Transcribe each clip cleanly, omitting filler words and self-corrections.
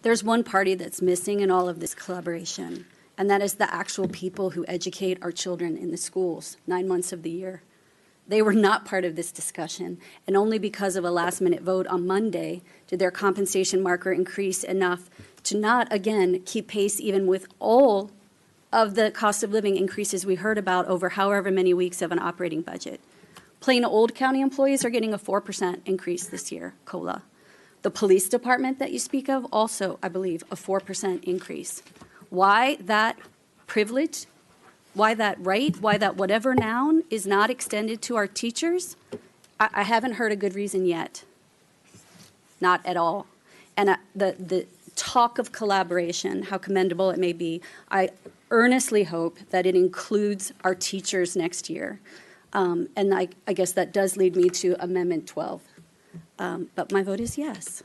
There's one party that's missing in all of this collaboration, and that is the actual people who educate our children in the schools 9 months of the year. They were not part of this discussion, and only because of a last-minute vote on Monday did their compensation marker increase enough to not, again, keep pace even with all of the cost of living increases we heard about over however many weeks of an operating budget. Plain old county employees are getting a 4% increase this year, COLA. The police department that you speak of, also, I believe, a 4% increase. Why that privilege, why that right, why that whatever noun is not extended to our teachers, I haven't heard a good reason yet. Not at all. And the talk of collaboration, how commendable it may be, I earnestly hope that it includes our teachers next year. And I guess that does lead me to Amendment 12. But my vote is yes.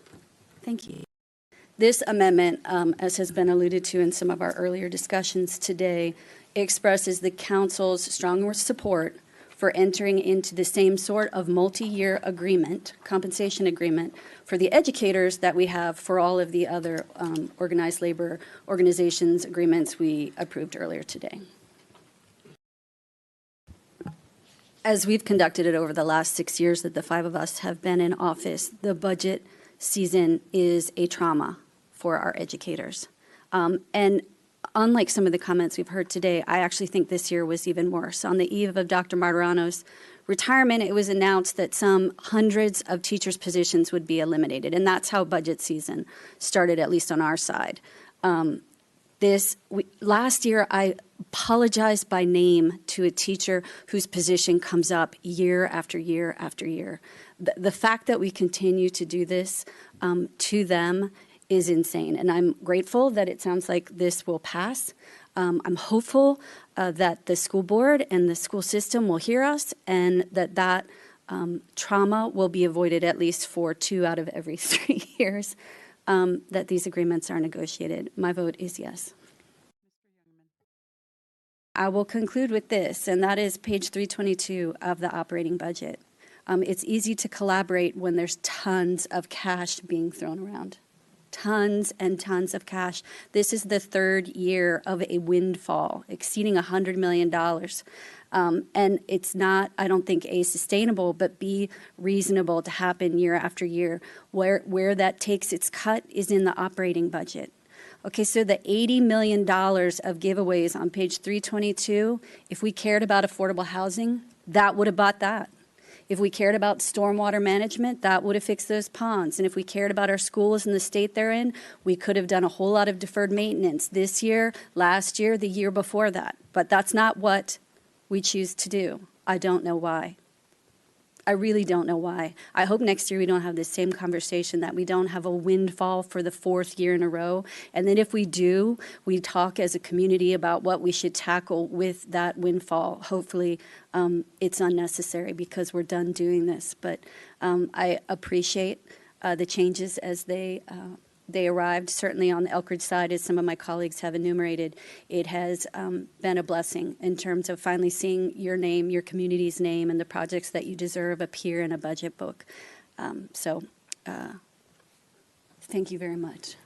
Thank you. This amendment, as has been alluded to in some of our earlier discussions today, expresses the council's strong support for entering into the same sort of multi-year agreement, compensation agreement, for the educators that we have for all of the other organized labor organizations agreements we approved earlier today. As we've conducted it over the last 6 years that the 5 of us have been in office, the budget season is a trauma for our educators. And unlike some of the comments we've heard today, I actually think this year was even worse. On the eve of Dr. Martirano's retirement, it was announced that some hundreds of teachers' positions would be eliminated, and that's how budget season started, at least on our side. Last year, I apologized by name to a teacher whose position comes up year after year after year. The fact that we continue to do this to them is insane, and I'm grateful that it sounds like this will pass. I'm hopeful that the school board and the school system will hear us, and that trauma will be avoided at least for 2 out of every 3 years that these agreements are negotiated. My vote is yes. I will conclude with this, and that is page 322 of the operating budget. It's easy to collaborate when there's tons of cash being thrown around. Tons and tons of cash. This is the 3rd year of a windfall exceeding $100 million. And it's not, I don't think, A, sustainable, but B, reasonable to happen year after year. Where that takes its cut is in the operating budget. Okay, so the $80 million of giveaways on page 322, if we cared about affordable housing, that would have bought that. If we cared about stormwater management, that would have fixed those ponds. And if we cared about our schools and the state they're in, we could have done a whole lot of deferred maintenance this year, last year, the year before that. But that's not what we choose to do. I don't know why. I really don't know why. I hope next year we don't have the same conversation, that we don't have a windfall for the 4th year in a row. And then if we do, we talk as a community about what we should tackle with that windfall. Hopefully it's unnecessary because we're done doing this. But I appreciate the changes as they arrived. Certainly on the Elkridge side, as some of my colleagues have enumerated, it has been a blessing in terms of finally seeing your name, your community's name, and the projects that you deserve appear in a budget book. Thank you very much.